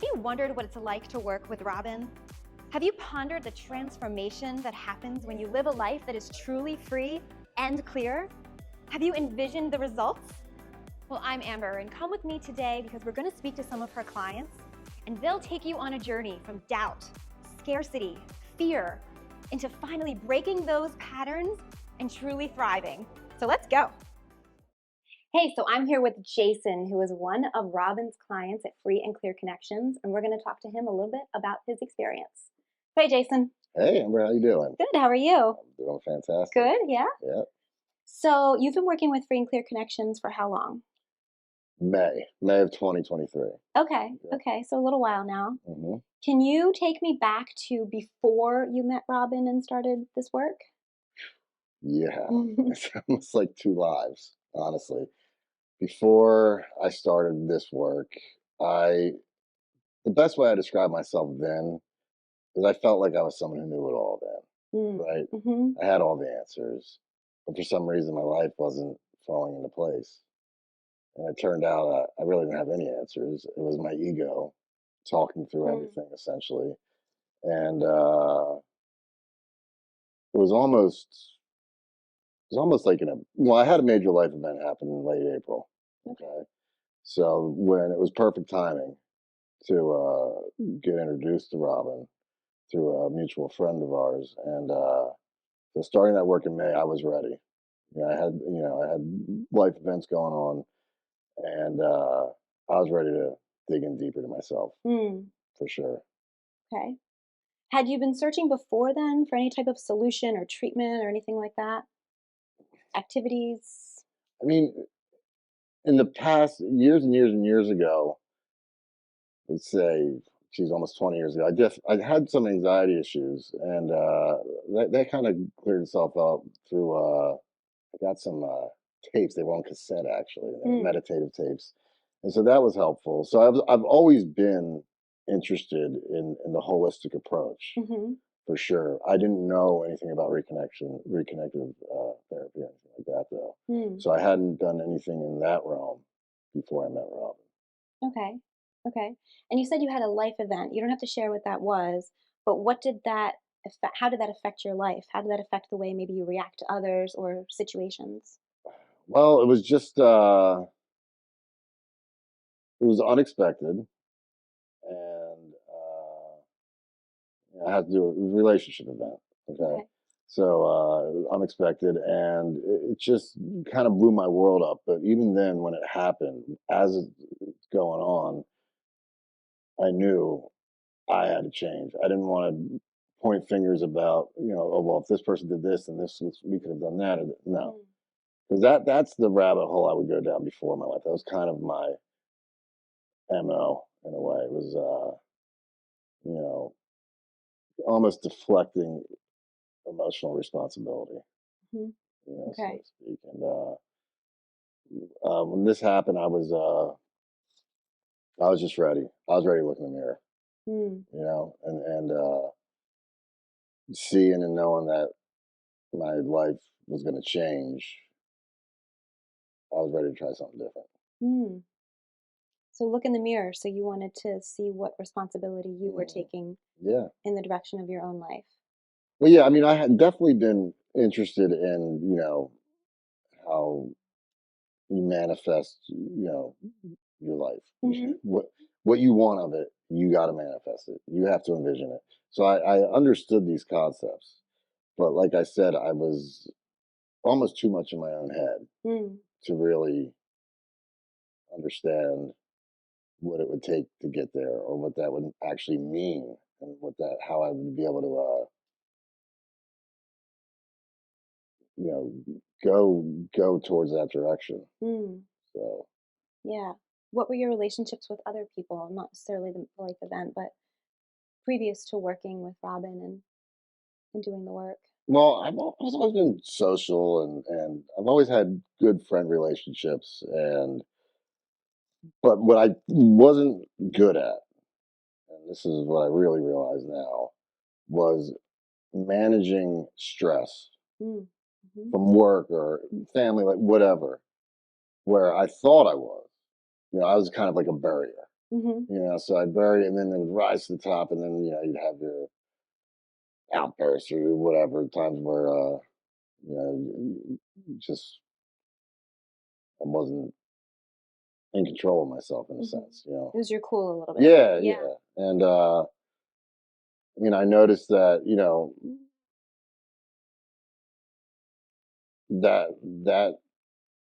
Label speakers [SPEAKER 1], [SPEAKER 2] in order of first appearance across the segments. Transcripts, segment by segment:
[SPEAKER 1] Have you wondered what it's like to work with Robin? Have you pondered the transformation that happens when you live a life that is truly free and clear? Have you envisioned the results? Well, I'm Amber, and come with me today because we're going to speak to some of her clients, and they'll take you on a journey from doubt, scarcity, fear, into finally breaking those patterns and truly thriving. So let's go. Hey, so I'm here with Jason, who is one of Robin's clients at Free and Clear Connections, and we're going to talk to him a little bit about his experience. Hey, Jason.
[SPEAKER 2] Hey, Amber, how you doing?
[SPEAKER 1] Good. How are you?
[SPEAKER 2] I'm doing fantastic.
[SPEAKER 1] Good. Yeah.
[SPEAKER 2] Yeah.
[SPEAKER 1] So you've been working with Free and Clear Connections for how long?
[SPEAKER 2] May of 2023.
[SPEAKER 1] Okay.
[SPEAKER 2] Yeah.
[SPEAKER 1] Okay. So a little while now.
[SPEAKER 2] hmm
[SPEAKER 1] Can you take me back to before you met Robin and started this work?
[SPEAKER 2] Yeah, it's almost like two lives, honestly. Before I started this work, I the best way I described myself then is I felt like I was someone who knew it all then, right?
[SPEAKER 1] Mm-hmm.
[SPEAKER 2] I had all the answers, but for some reason my life wasn't falling into place. And it turned out I really didn't have any answers. It was my ego talking through everything, essentially. And it was almost like well, I had a major life event happen in late April. Okay, so when it was perfect timing to get introduced to Robin through a mutual friend of ours, and so starting that work in May, I was ready. I had life events going on, and I was ready to dig in deeper to myself for sure.
[SPEAKER 1] Okay. Had you been searching before then for any type of solution or treatment or anything like that? Activities?
[SPEAKER 2] I mean, in the past, years and years and years ago, let's say, geez, almost 20 years ago, I had some anxiety issues, and that kind of cleared itself up through. I got some tapes. They were on cassette actually. They were meditative tapes, and so that was helpful. So I've always been interested in the holistic approach
[SPEAKER 1] Mm-hmm.
[SPEAKER 2] for sure. I didn't know anything about reconnective therapy or anything like that though.
[SPEAKER 1] Mm.
[SPEAKER 2] So I hadn't done anything in that realm before I met Robin.
[SPEAKER 1] Okay. Okay. And you said you had a life event. You don't have to share what that was, but what did that affect? How did that affect your life? How did that affect the way maybe you react to others or situations?
[SPEAKER 2] Well, it was just it was unexpected, and I had to do a relationship event. Okay,
[SPEAKER 1] Okay.
[SPEAKER 2] so it was unexpected, and it just kind of blew my world up. But even then, when it happened, as it's going on, I knew I had to change. I didn't want to point fingers about, oh well, if this person did this and we could have done that. Or no,
[SPEAKER 1] Mm.
[SPEAKER 2] because that's the rabbit hole I would go down before in my life. That was kind of my MO in a way. It was, you know, almost deflecting emotional responsibility,
[SPEAKER 1] Mhm.
[SPEAKER 2] so
[SPEAKER 1] Okay.
[SPEAKER 2] to speak. And when this happened, I was just ready. I was ready to look in the mirror,
[SPEAKER 1] Mm.
[SPEAKER 2] and seeing and knowing that my life was going to change. I was ready to try something different.
[SPEAKER 1] Mm. So look in the mirror. So you wanted to see what responsibility you were
[SPEAKER 2] Mhm.
[SPEAKER 1] taking
[SPEAKER 2] Yeah.
[SPEAKER 1] in the direction of your own life.
[SPEAKER 2] Well, yeah. I mean, I had definitely been interested in, how you manifest, your life.
[SPEAKER 1] Hmm.
[SPEAKER 2] What you want of it, you got to manifest it. You have to envision it. So I understood these concepts, but like I said, I was almost too much in my own head
[SPEAKER 1] Mm.
[SPEAKER 2] to really understand what it would take to get there, or what that would actually mean, and how I would be able to, you know, go towards that direction.
[SPEAKER 1] Mm.
[SPEAKER 2] So,
[SPEAKER 1] Yeah. What were your relationships with other people? Not necessarily the life event, but previous to working with Robin and doing the work.
[SPEAKER 2] well, I've always been social, and I've always had good friend relationships, but what I wasn't good at, and this is what I really realize now, was managing stress
[SPEAKER 1] Mm. Hmm.
[SPEAKER 2] from work or family, like whatever, where I thought I was. I was kind of like a barrier.
[SPEAKER 1] Mm-hmm.
[SPEAKER 2] You know, so I'd bury it, and then it would rise to the top, and then you'd have your outbursts or whatever times where just I wasn't in control of myself in a
[SPEAKER 1] Mm-hmm.
[SPEAKER 2] sense, you know.
[SPEAKER 1] Lose your cool a little bit.
[SPEAKER 2] Yeah,
[SPEAKER 1] Yeah.
[SPEAKER 2] yeah, and I noticed that that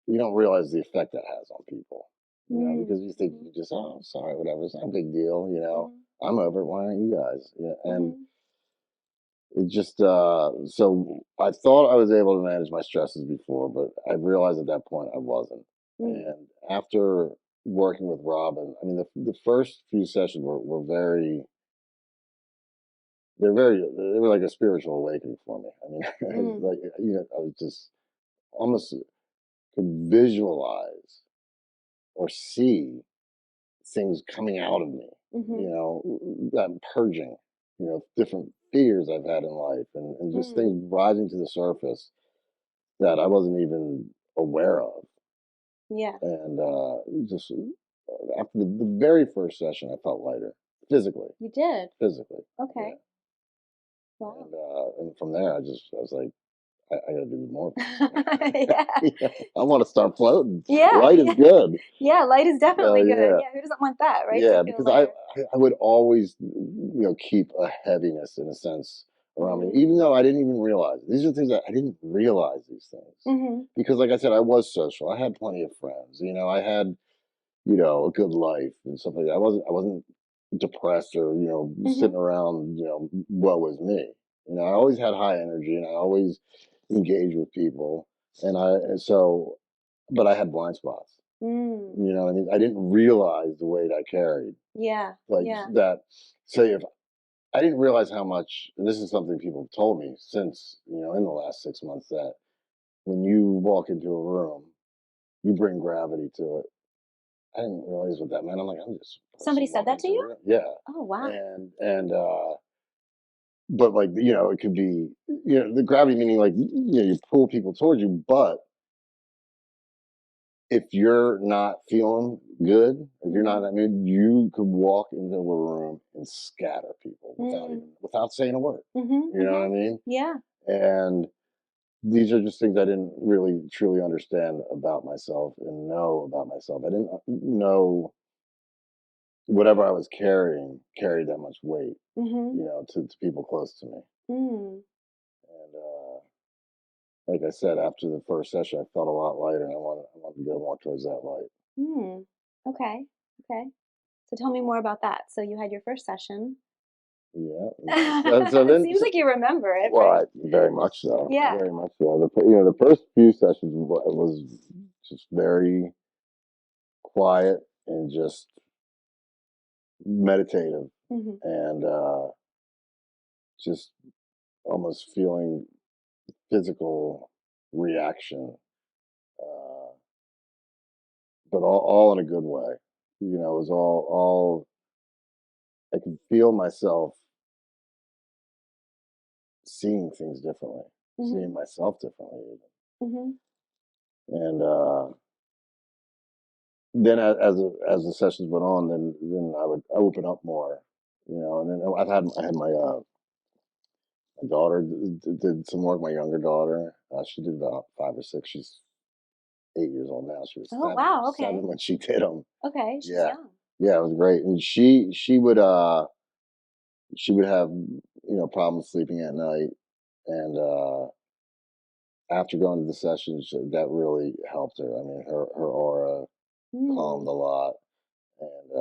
[SPEAKER 2] you don't realize the effect that has on people, because you think
[SPEAKER 1] Mm-hmm.
[SPEAKER 2] you just, oh, I'm sorry, whatever, it's not a big deal,
[SPEAKER 1] Mm-hmm.
[SPEAKER 2] I'm over it. Why aren't you guys? Yeah, and
[SPEAKER 1] Mm-hmm.
[SPEAKER 2] it just so I thought I was able to manage my stresses before, but I realized at that point I wasn't.
[SPEAKER 1] Mm.
[SPEAKER 2] And after working with Robin, I mean, the first few sessions were they were like a spiritual awakening for me. I mean,
[SPEAKER 1] Mm.
[SPEAKER 2] like I was just almost could visualize or see things coming out of me,
[SPEAKER 1] Mm-hmm.
[SPEAKER 2] that purging, different fears I've had in life, and just
[SPEAKER 1] Mm.
[SPEAKER 2] things rising to the surface that I wasn't even aware of.
[SPEAKER 1] Yeah.
[SPEAKER 2] And just after the very first session, I felt lighter physically,
[SPEAKER 1] You did.
[SPEAKER 2] physically. Yeah.
[SPEAKER 1] Okay. Wow.
[SPEAKER 2] And from there, I was like, I got to do more of this.
[SPEAKER 1] Yeah.
[SPEAKER 2] Yeah, I want to start floating.
[SPEAKER 1] Yeah.
[SPEAKER 2] Light is
[SPEAKER 1] Yeah.
[SPEAKER 2] good.
[SPEAKER 1] Yeah. Light is definitely good.
[SPEAKER 2] Yeah.
[SPEAKER 1] Yeah. Who doesn't want that, right? To
[SPEAKER 2] Yeah,
[SPEAKER 1] feel
[SPEAKER 2] because
[SPEAKER 1] lighter.
[SPEAKER 2] I would always, keep a heaviness in a sense around me, even
[SPEAKER 1] Mm.
[SPEAKER 2] though I didn't even realize it. These are things that I didn't realize these things
[SPEAKER 1] Mm-hmm.
[SPEAKER 2] because, like I said, I was social. I had plenty of friends. I had, a good life and stuff like that. I wasn't depressed or
[SPEAKER 1] Mm-hmm.
[SPEAKER 2] sitting around, woe is me. I always had high energy and I always engaged with people, and so, but I had blind spots.
[SPEAKER 1] Mm.
[SPEAKER 2] You know what I mean? I didn't realize the weight I carried.
[SPEAKER 1] Yeah.
[SPEAKER 2] Like
[SPEAKER 1] Yeah.
[SPEAKER 2] that, say if I didn't realize how much, and this is something people have told me since, in the last 6 months, that when you walk into a room, you bring gravity to it. I didn't realize what that meant. I'm like, I'm just a
[SPEAKER 1] Somebody
[SPEAKER 2] person
[SPEAKER 1] said
[SPEAKER 2] walking
[SPEAKER 1] that to
[SPEAKER 2] into a
[SPEAKER 1] you?
[SPEAKER 2] room. Yeah.
[SPEAKER 1] Oh, wow.
[SPEAKER 2] But like, it could be, the gravity meaning like, you pull people towards you, but if you're not feeling good, if you're not in
[SPEAKER 1] Mm-hmm.
[SPEAKER 2] that mood, you could walk into a room and scatter people
[SPEAKER 1] Mm.
[SPEAKER 2] without saying a word.
[SPEAKER 1] Mm-hmm.
[SPEAKER 2] You know what
[SPEAKER 1] Mm-hmm.
[SPEAKER 2] I mean?
[SPEAKER 1] Yeah.
[SPEAKER 2] And these are just things I didn't really truly understand about myself and know about myself. I didn't know whatever I was carried that much weight,
[SPEAKER 1] Mm-hmm.
[SPEAKER 2] to people close to me.
[SPEAKER 1] Mm.
[SPEAKER 2] And like I said, after the first session, I felt a lot lighter, and I wanted to go more towards that light.
[SPEAKER 1] Mm. Okay. Okay. So tell me more about that. So you had your first session.
[SPEAKER 2] Yeah. So
[SPEAKER 1] It
[SPEAKER 2] then,
[SPEAKER 1] seems like you remember it,
[SPEAKER 2] well,
[SPEAKER 1] right?
[SPEAKER 2] very much so,
[SPEAKER 1] Yeah.
[SPEAKER 2] very much so. The first few sessions was just very quiet and just meditative,
[SPEAKER 1] Mm-hmm.
[SPEAKER 2] and just almost feeling physical reaction, uh, but all in a good way. It was all I could feel myself seeing things differently,
[SPEAKER 1] Mm-hmm.
[SPEAKER 2] seeing myself differently,
[SPEAKER 1] Mm-hmm.
[SPEAKER 2] even. And then as the sessions went on, then I would open up more, And then I had my daughter did some work. My younger daughter, she did about 5 or 6. She's 8 years old now. She was
[SPEAKER 1] Oh, wow. Okay.
[SPEAKER 2] seven when she did them.
[SPEAKER 1] Okay. She's
[SPEAKER 2] Yeah,
[SPEAKER 1] young.
[SPEAKER 2] yeah, it was great. And she would have problems sleeping at night, and after going to the sessions, that really helped her. I mean, her aura calmed
[SPEAKER 1] Mm.
[SPEAKER 2] a lot, and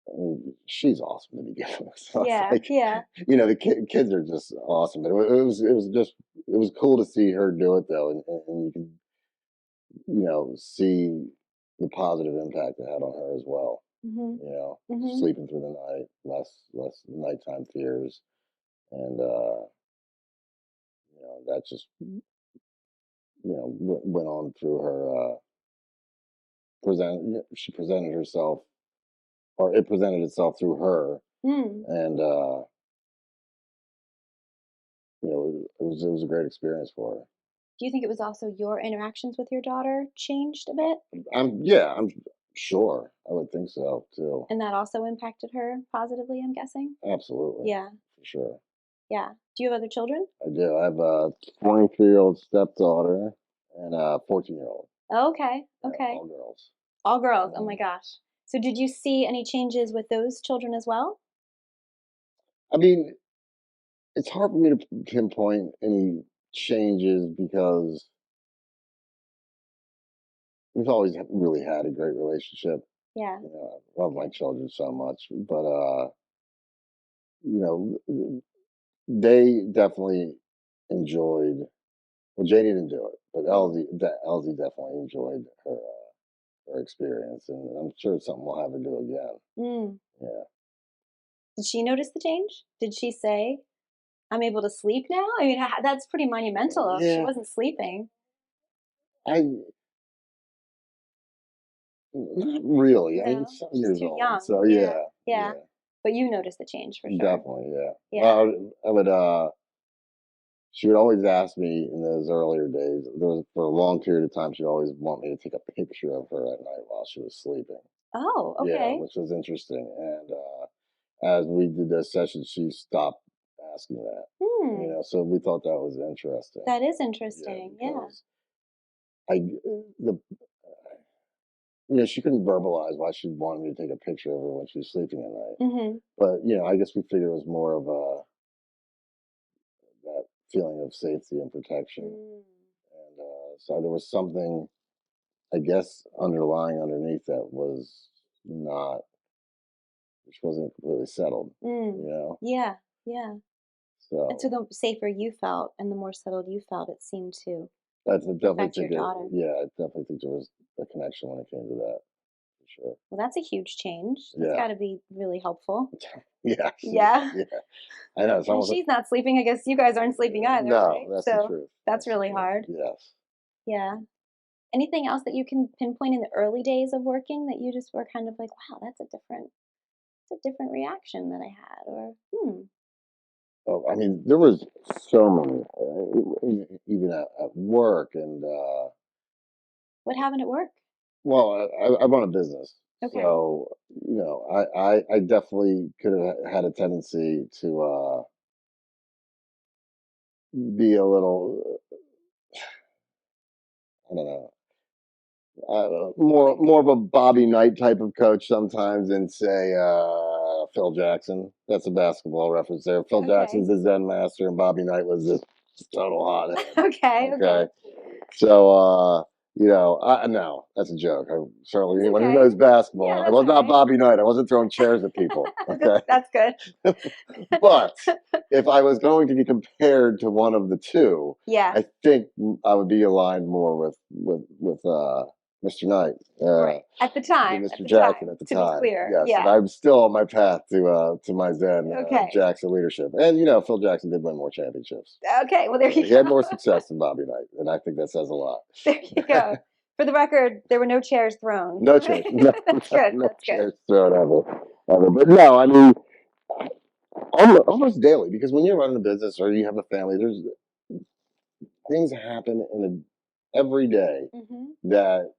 [SPEAKER 2] I mean, she's awesome to begin with. So it's
[SPEAKER 1] Yeah.
[SPEAKER 2] like,
[SPEAKER 1] Yeah.
[SPEAKER 2] the kids are just awesome. But it was cool to see her do it though, and you can see the positive impact it had on her as well.
[SPEAKER 1] Mm-hmm. Mm-hmm.
[SPEAKER 2] Sleeping through the night, less nighttime fears, and that just went on through her. She presented herself, or it presented itself through her,
[SPEAKER 1] Mm.
[SPEAKER 2] and it was a great experience for her.
[SPEAKER 1] Do you think it was also your interactions with your daughter changed a bit?
[SPEAKER 2] I'm yeah, I'm Sure, I would think so too.
[SPEAKER 1] And that also impacted her positively, I'm guessing?
[SPEAKER 2] Absolutely,
[SPEAKER 1] Yeah,
[SPEAKER 2] for sure.
[SPEAKER 1] yeah. Do you have other children?
[SPEAKER 2] I do. I have a 23-year-old stepdaughter and a 14-year-old.
[SPEAKER 1] Okay,
[SPEAKER 2] Yeah,
[SPEAKER 1] okay.
[SPEAKER 2] all girls.
[SPEAKER 1] All girls. Oh my
[SPEAKER 2] Mhm.
[SPEAKER 1] gosh. So did you see any changes with those children as well?
[SPEAKER 2] I mean, it's hard for me to pinpoint any changes because we've always really had a great relationship.
[SPEAKER 1] Yeah,
[SPEAKER 2] You know, I
[SPEAKER 1] that's
[SPEAKER 2] love my
[SPEAKER 1] good.
[SPEAKER 2] children so much, but you know, they definitely enjoyed. Well, Janie didn't do it, but
[SPEAKER 1] Mhm.
[SPEAKER 2] Elsie definitely enjoyed her experience, and I'm sure it's something we'll have her do again.
[SPEAKER 1] Mm.
[SPEAKER 2] Yeah,
[SPEAKER 1] Did she notice the change? Did she say, "I'm able to sleep now"? I mean, that's pretty monumental if she
[SPEAKER 2] yeah.
[SPEAKER 1] wasn't sleeping.
[SPEAKER 2] I not really. I mean,
[SPEAKER 1] No,
[SPEAKER 2] 7
[SPEAKER 1] she's
[SPEAKER 2] years
[SPEAKER 1] too
[SPEAKER 2] old,
[SPEAKER 1] young.
[SPEAKER 2] so
[SPEAKER 1] Yeah,
[SPEAKER 2] yeah,
[SPEAKER 1] yeah.
[SPEAKER 2] yeah,
[SPEAKER 1] But you noticed the change for sure.
[SPEAKER 2] definitely, yeah.
[SPEAKER 1] Yeah.
[SPEAKER 2] Well, I would. She would always ask me in those earlier days. There was for a long period of time. She'd always want me to take a picture of her at night while she was sleeping.
[SPEAKER 1] Oh,
[SPEAKER 2] Yeah,
[SPEAKER 1] okay.
[SPEAKER 2] which was interesting. And as we did those sessions, she stopped asking that. You
[SPEAKER 1] Hmm.
[SPEAKER 2] know, so we thought that was interesting.
[SPEAKER 1] That is
[SPEAKER 2] Yeah,
[SPEAKER 1] interesting. Yeah.
[SPEAKER 2] because the she couldn't verbalize why she wanted me to take a picture of her when she was sleeping at night.
[SPEAKER 1] Mhm.
[SPEAKER 2] But I guess we figured it was more of a that feeling of safety and protection.
[SPEAKER 1] Mm.
[SPEAKER 2] And so there was something, I guess, underlying underneath that was not, which wasn't completely settled. You
[SPEAKER 1] Mm.
[SPEAKER 2] know,
[SPEAKER 1] Yeah, yeah. And so
[SPEAKER 2] so
[SPEAKER 1] the safer you felt and the more settled you felt, it seemed to
[SPEAKER 2] I definitely
[SPEAKER 1] affect your
[SPEAKER 2] think it.
[SPEAKER 1] daughter.
[SPEAKER 2] Yeah, I definitely think there was a connection when it came to that. For sure.
[SPEAKER 1] Well, that's a huge change. That's
[SPEAKER 2] Yeah.
[SPEAKER 1] gotta be really helpful.
[SPEAKER 2] Yeah.
[SPEAKER 1] Yeah.
[SPEAKER 2] Yeah. I know. It's
[SPEAKER 1] And
[SPEAKER 2] almost.
[SPEAKER 1] she's not sleeping. I guess you guys aren't sleeping either,
[SPEAKER 2] No,
[SPEAKER 1] right?
[SPEAKER 2] that's the
[SPEAKER 1] So
[SPEAKER 2] truth.
[SPEAKER 1] that's
[SPEAKER 2] That's the
[SPEAKER 1] really
[SPEAKER 2] truth.
[SPEAKER 1] hard.
[SPEAKER 2] Yes.
[SPEAKER 1] Yeah. Anything else that you can pinpoint in the early days of working that you just were kind of like, wow, it's a different reaction that I had, or
[SPEAKER 2] Oh, I mean, there was so many, even at work, and
[SPEAKER 1] what happened at work?
[SPEAKER 2] well, I run a business,
[SPEAKER 1] Okay.
[SPEAKER 2] so I definitely could have had a tendency to be a little, I don't know, more of a Bobby Knight type of coach sometimes than say Phil Jackson. That's a basketball reference there. Phil
[SPEAKER 1] Okay.
[SPEAKER 2] Jackson's the Zen master, and Bobby Knight was this total hothead.
[SPEAKER 1] Okay. Okay.
[SPEAKER 2] Okay, so no, that's a joke. Certainly
[SPEAKER 1] That's
[SPEAKER 2] anyone who
[SPEAKER 1] okay.
[SPEAKER 2] knows basketball,
[SPEAKER 1] Yeah,
[SPEAKER 2] I
[SPEAKER 1] that's
[SPEAKER 2] was
[SPEAKER 1] all
[SPEAKER 2] not
[SPEAKER 1] right.
[SPEAKER 2] Bobby Knight. I wasn't throwing chairs at people. Okay,
[SPEAKER 1] That's good.
[SPEAKER 2] but if I was going to be compared to one of the two,
[SPEAKER 1] Yeah.
[SPEAKER 2] I think I would be aligned more with Mr. Knight
[SPEAKER 1] Right.
[SPEAKER 2] than
[SPEAKER 1] At
[SPEAKER 2] Mr.
[SPEAKER 1] the
[SPEAKER 2] Jackson
[SPEAKER 1] time,
[SPEAKER 2] at the
[SPEAKER 1] to be
[SPEAKER 2] time.
[SPEAKER 1] clear.
[SPEAKER 2] Yes, and
[SPEAKER 1] Yeah.
[SPEAKER 2] I'm still on my path to my Zen
[SPEAKER 1] Okay.
[SPEAKER 2] Jackson leadership. And Phil Jackson did win more championships.
[SPEAKER 1] Okay. Well, there you
[SPEAKER 2] He had
[SPEAKER 1] go.
[SPEAKER 2] more success than Bobby Knight, and I think that says a lot.
[SPEAKER 1] There you go. For the record, there were no chairs thrown.
[SPEAKER 2] No chairs, no,
[SPEAKER 1] That's good.
[SPEAKER 2] no
[SPEAKER 1] That's good.
[SPEAKER 2] chairs thrown ever. But no, I mean, almost daily, because when you're running a business or you have a family, there's things happen every day
[SPEAKER 1] Mhm.
[SPEAKER 2] that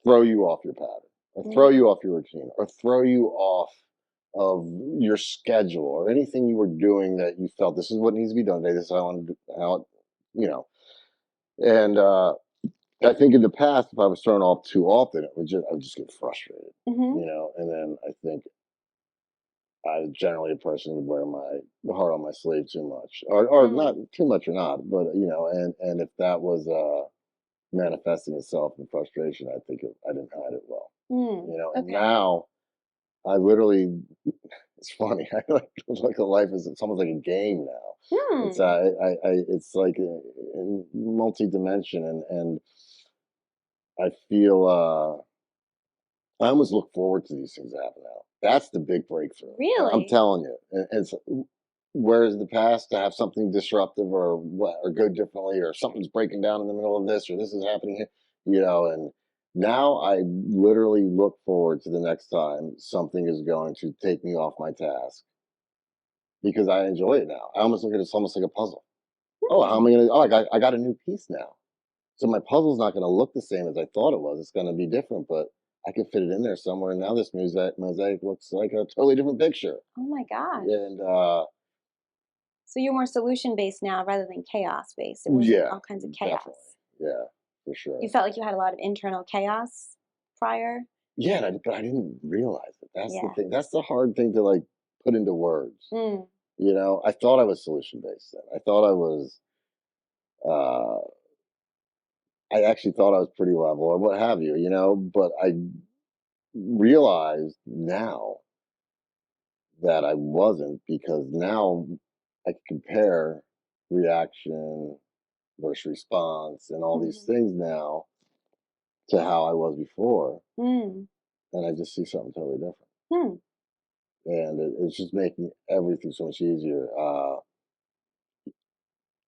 [SPEAKER 2] throw you off your pattern, or throw you
[SPEAKER 1] Mm.
[SPEAKER 2] off your routine, or throw you off of your schedule, or anything you were doing that you felt this is what needs to be done today. This is how I want to do, you know. And I think in the past, if I was thrown off too often, I would just get frustrated,
[SPEAKER 1] Mhm.
[SPEAKER 2] And then I think I was generally a person who would wear my heart on my sleeve too much, or not
[SPEAKER 1] Mm.
[SPEAKER 2] too much or not, but and if that was manifesting itself in frustration, I think I didn't hide it well,
[SPEAKER 1] Mm.
[SPEAKER 2] And
[SPEAKER 1] Okay.
[SPEAKER 2] now I literally, it's funny. I like a life is it's almost like a game now. It's
[SPEAKER 1] Hmm.
[SPEAKER 2] it's like in multi-dimension, and I feel I almost look forward to these things happening now. That's the big breakthrough. I'm
[SPEAKER 1] Really?
[SPEAKER 2] telling you. And whereas the past to have something disruptive or go differently, or something's breaking down in the middle of this, or this is happening here, and now I literally look forward to the next time something is going to take me off my task because I enjoy it now. I almost look at it as almost like a puzzle. Oh, how
[SPEAKER 1] Hmm.
[SPEAKER 2] am I gonna? Oh, I got a new piece now. So my puzzle's not going to look the same as I thought it was. It's going to be different, but I could fit it in there somewhere. And now this mosaic looks like a totally different picture.
[SPEAKER 1] Oh my gosh.
[SPEAKER 2] And
[SPEAKER 1] So you're more solution based now rather than chaos based. It wasn't
[SPEAKER 2] yeah,
[SPEAKER 1] all kinds of
[SPEAKER 2] definitely.
[SPEAKER 1] chaos.
[SPEAKER 2] Yeah, for sure.
[SPEAKER 1] You felt like you had a lot of internal chaos prior?
[SPEAKER 2] Yeah, but I didn't realize it. That's the
[SPEAKER 1] Yeah.
[SPEAKER 2] thing. That's the hard thing to like put into words.
[SPEAKER 1] Mm.
[SPEAKER 2] You know, I thought I was solution based then. I thought I was. Uh, I actually thought I was pretty level or what have you. You know, but I realized now that I wasn't because now I can compare reaction versus response and all these
[SPEAKER 1] Mhm.
[SPEAKER 2] things now to how I was before,
[SPEAKER 1] Mm.
[SPEAKER 2] and I just see something totally different.
[SPEAKER 1] Hmm.
[SPEAKER 2] And it's just making everything so much easier.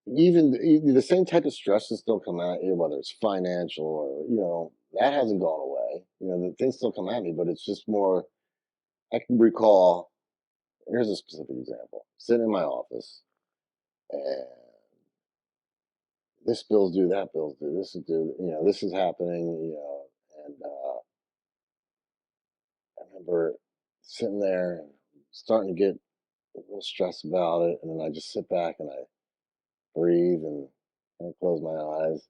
[SPEAKER 2] Even the same type of stresses still come at you, whether it's financial or that hasn't gone away. The things still come at me, but it's just more. I can recall. Here's a specific example: sitting in my office, and this bill's due, that bill's due, this is due, this is happening, and I remember sitting there and starting to get a little stressed about it, and then I just sit back and I breathe and I close my eyes,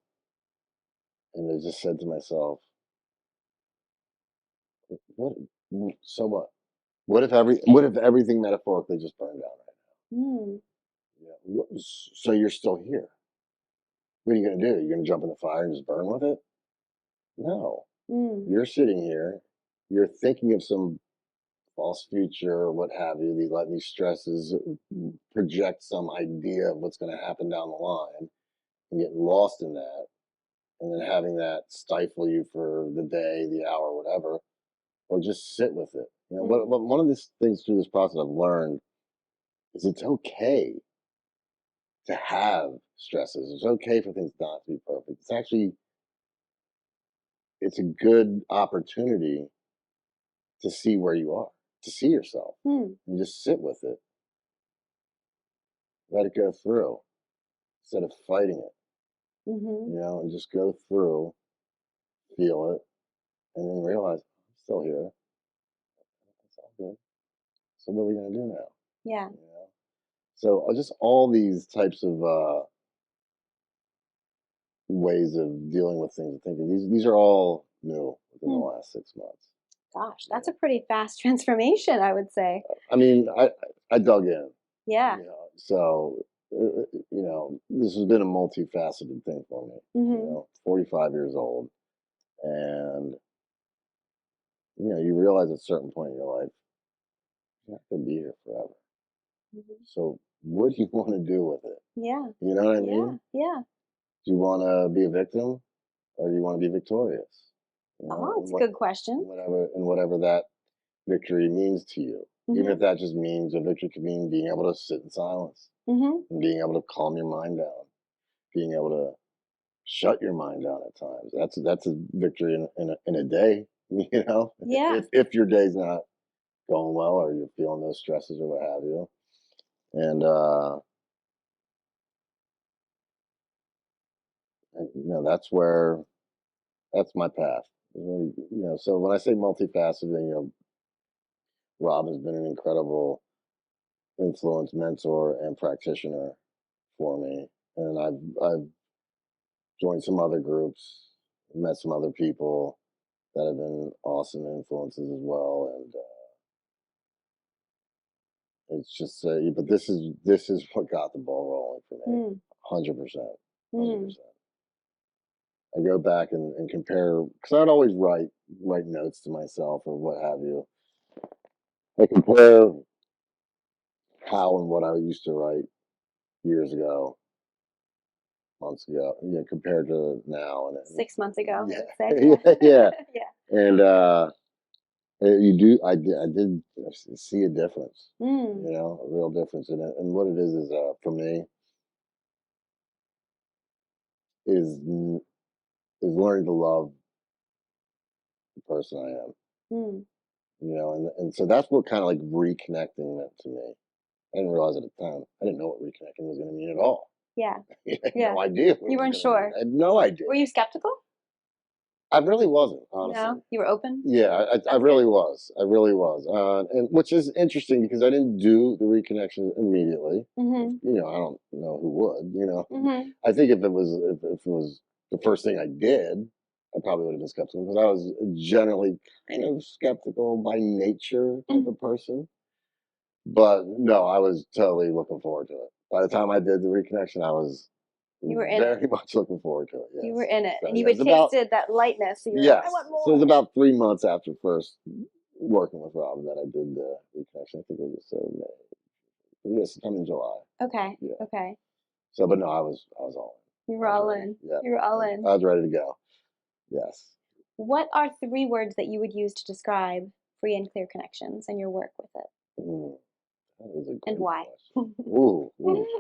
[SPEAKER 2] and I just said to myself, "What? So what? What if everything metaphorically just burned down right
[SPEAKER 1] Mm.
[SPEAKER 2] now? So you're still here? What are you gonna do? You're gonna jump in the fire and just burn with it? No.
[SPEAKER 1] Mm.
[SPEAKER 2] You're sitting here. You're thinking of some false future or what have you. Letting these stresses project some idea of what's going to happen down the line and getting lost in that, and then having that stifle you for the day, the hour, whatever, or just sit with it.
[SPEAKER 1] Mm.
[SPEAKER 2] What one of these things through this process I've learned is it's okay to have stresses. It's okay for things not to be perfect. It's a good opportunity to see where you are, to see yourself,
[SPEAKER 1] Mm.
[SPEAKER 2] and just sit with it, let it go through instead of fighting it,
[SPEAKER 1] Mhm.
[SPEAKER 2] and just go through, feel it, and then realize I'm still here. It's all good. So what are we gonna do now?
[SPEAKER 1] Yeah.
[SPEAKER 2] You know. So just all these types of ways of dealing with things and thinking. These are all new within the
[SPEAKER 1] Hmm.
[SPEAKER 2] last 6 months.
[SPEAKER 1] Gosh,
[SPEAKER 2] You
[SPEAKER 1] that's a
[SPEAKER 2] know.
[SPEAKER 1] pretty fast transformation, I would say.
[SPEAKER 2] I mean, I dug in.
[SPEAKER 1] Yeah.
[SPEAKER 2] So this has been a multifaceted thing for me.
[SPEAKER 1] Mhm.
[SPEAKER 2] 45 years old, and you realize at a certain point in your life you're not going to be here forever.
[SPEAKER 1] Mhm.
[SPEAKER 2] So what do you want to do with it?
[SPEAKER 1] Yeah.
[SPEAKER 2] You know what I
[SPEAKER 1] Yeah.
[SPEAKER 2] mean?
[SPEAKER 1] Yeah.
[SPEAKER 2] Do you want to be a victim or do you want to be victorious?
[SPEAKER 1] Oh,
[SPEAKER 2] And
[SPEAKER 1] it's a good question.
[SPEAKER 2] whatever that victory means to you. Even if
[SPEAKER 1] Mhm.
[SPEAKER 2] that just means a victory could mean being able to sit in silence
[SPEAKER 1] Mhm.
[SPEAKER 2] and being able to calm your mind down, being able to shut your mind down at times. That's a victory in a day.
[SPEAKER 1] Yeah.
[SPEAKER 2] If your day's not going well or you're feeling those stresses or what have you. And that's my path. So when I say multifaceted, Robin's been an incredible influence, mentor, and practitioner for me. And I've joined some other groups, met some other people that have been awesome influences as well. And it's just, but this is what got the ball rolling for me,
[SPEAKER 1] Mm.
[SPEAKER 2] 100%, hundred
[SPEAKER 1] Mm.
[SPEAKER 2] percent. I go back and compare because I'd always write notes to myself or what have you. I compare how and what I used to write years ago, months ago, compared to now, and
[SPEAKER 1] 6 months ago,
[SPEAKER 2] yeah,
[SPEAKER 1] let's say.
[SPEAKER 2] yeah, yeah,
[SPEAKER 1] Yeah. Yeah.
[SPEAKER 2] and I did see a difference,
[SPEAKER 1] Mm.
[SPEAKER 2] a real difference in it, and what it is for me is is learning to love the person I am,
[SPEAKER 1] Mm.
[SPEAKER 2] and so that's what kind of like reconnecting meant to me. I didn't realize at the time. I didn't know what reconnecting was going to mean at all.
[SPEAKER 1] Yeah.
[SPEAKER 2] I had
[SPEAKER 1] Yeah.
[SPEAKER 2] no idea what it
[SPEAKER 1] You
[SPEAKER 2] was
[SPEAKER 1] weren't
[SPEAKER 2] going to mean.
[SPEAKER 1] sure.
[SPEAKER 2] I had no idea.
[SPEAKER 1] Were you skeptical?
[SPEAKER 2] I really wasn't, honestly.
[SPEAKER 1] No, you were open.
[SPEAKER 2] Yeah, I
[SPEAKER 1] That's
[SPEAKER 2] really
[SPEAKER 1] good.
[SPEAKER 2] was. I really was. And which is interesting because I didn't do the reconnection immediately.
[SPEAKER 1] Mhm.
[SPEAKER 2] You know, I don't know who would, you know.
[SPEAKER 1] Mhm.
[SPEAKER 2] I think if it was the first thing I did, I probably would have been skeptical because I was generally kind of skeptical by nature type
[SPEAKER 1] Mhm.
[SPEAKER 2] of person. But no, I was totally looking forward to it. By the time I did the reconnection, I was
[SPEAKER 1] You were in it.
[SPEAKER 2] very much looking forward to it.
[SPEAKER 1] You were
[SPEAKER 2] Yes.
[SPEAKER 1] in it,
[SPEAKER 2] So
[SPEAKER 1] and you
[SPEAKER 2] yeah,
[SPEAKER 1] had
[SPEAKER 2] it's about
[SPEAKER 1] tasted that lightness. So you were like, "I
[SPEAKER 2] yes.
[SPEAKER 1] want
[SPEAKER 2] So it was
[SPEAKER 1] more."
[SPEAKER 2] about 3 months after first working with Robin that I did the reconnection. I think it was just yes, I'm in July.
[SPEAKER 1] Okay.
[SPEAKER 2] Yeah.
[SPEAKER 1] Okay.
[SPEAKER 2] So, but no, I was all
[SPEAKER 1] You
[SPEAKER 2] in.
[SPEAKER 1] were
[SPEAKER 2] I was
[SPEAKER 1] all
[SPEAKER 2] ready.
[SPEAKER 1] in.
[SPEAKER 2] Yeah,
[SPEAKER 1] You were all in.
[SPEAKER 2] I was ready to go. Yes.
[SPEAKER 1] What are 3 words that you would use to describe free and clear connections and your work with it,
[SPEAKER 2] Mm, that is a
[SPEAKER 1] and
[SPEAKER 2] great
[SPEAKER 1] why?
[SPEAKER 2] question. Ooh,